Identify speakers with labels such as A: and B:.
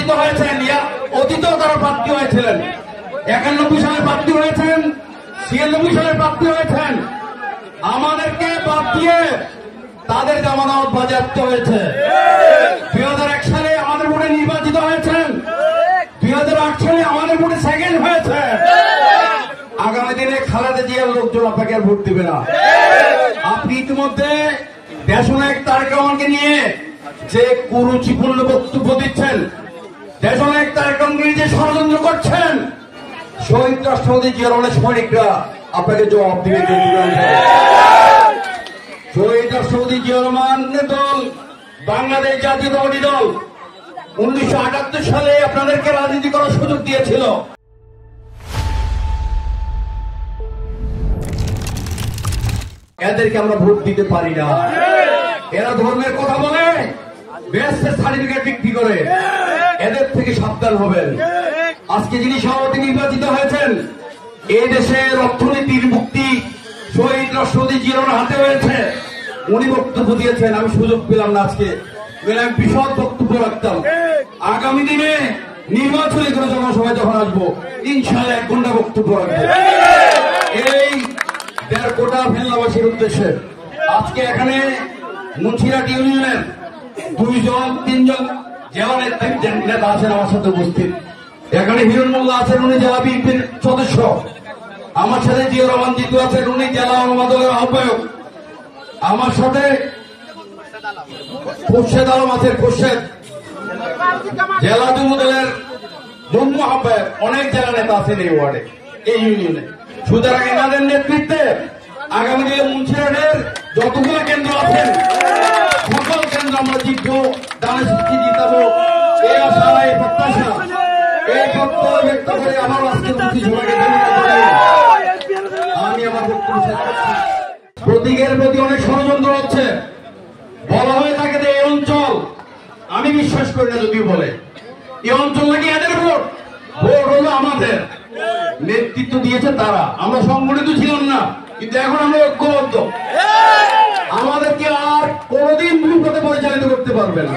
A: নির্বাচিত হয়েছেন, অতীতেও তারা প্রার্থী হয়েছিলেন, 91 সালে প্রার্থী হয়েছেন, 96 সালে প্রার্থী হয়েছেন। আমাদেরকে বাদ দিয়ে তাদের জামানত বাজেয়াপ্ত হয়েছে। 2001 সালে আমাদের ভোটে নির্বাচিত হয়েছেন, 2008 সালে আমাদের ভোটে সেকেন্ড হয়েছে। আগামী দিনে খালেদা জিয়ার লোকজন আপনাকে আর ভোট দিবে না। আপনি ইতিমধ্যে দেশনায়ক তারেক রহমানকে নিয়ে যে কুরুচিপূর্ণ বক্তব্য দিচ্ছেন, দেশনায়ক তারেক রহমানকে নিয়ে যে ষড়যন্ত্র করছেন, শহীদ রাষ্ট্রপতি জিয়া রহমানের সৈনিকরা আপনাকে জবাব দিবে। শহীদ রাষ্ট্রপতি জিয়া রহমানের দল বাংলাদেশ জাতীয়তাবাদী দল 1978 সালে আপনাদেরকে রাজনীতি করার সুযোগ দিয়েছিল। এদেরকে আমরা ভোট দিতে পারি না। এরা ধর্মের কথা বলে, বেহেশতের সার্টিফিকেট বিক্রি করে। এদের থেকে সাবধান হবেন। আজকে যিনি সভাপতি নির্বাচিত হয়েছেন, এই দেশের অর্থনীতির মুক্তি শহীদ রাষ্ট্রপতি জিয়ার হাতে হয়েছে। উনি বক্তব্য দিয়েছেন, আমি সুযোগ পেলাম না আজকে, বিশদ বক্তব্য রাখতাম। আগামী দিনে নির্বাচনী কোনো জনসভায় যখন আসবো, ইনশাআল্লাহ 1 ঘন্টা বক্তব্য রাখবো। এই 1.5 কোটি ফেল্লাবাসীর উদ্দেশ্যে আজকে এখানে মুন্সিরহাট ইউনিয়নের 2 জন 3 জন জেলা নেতা আছেন আমার সাথে উপস্থিত। এখানে হিরণ মোল্লা আছেন, উনি জেলা বিএনপির সদস্য। আমার সাথে জিয়া রহমান জিতু আছেন, উনি জেলা দলের আহ্বায়ক। আমার সাথে খুরশেদ আলম আছেন, খুরশেদ জেলা যুব দলের যুগ্ম আহ্বায়ক। অনেক জেলা নেতা আছেন এই ওয়ার্ডে, এই ইউনিয়নে। সুতরাং এনাদের নেতৃত্বে আগামী দিনে মুন্সিরহাটের যতগুলো কেন্দ্র আছেন, সকল কেন্দ্র আমরা জিতবো, দানে শক্তি জিতাবো, এই আশা, এই প্রত্যাশা, এই বক্তব্য ব্যক্ত করে আমার আজকে আমি আমার বক্তব্য শেষ করছি। প্রতীকের প্রতি অনেক ষড়যন্ত্র হচ্ছে। বলা হয়ে থাকে যে এই অঞ্চল, আমি বিশ্বাস করি না যদিও বলে, এই অঞ্চল নাকি এদের ভোট। ভোট হলো আমাদের, নেতৃত্ব দিয়েছে তারা। আমরা সংগঠিত ছিলাম না, কিন্তু এখন আমরা ঐক্যবদ্ধ। আমাদেরকে আর কোনদিন ভুল পথে পরিচালিত করতে পারবে না।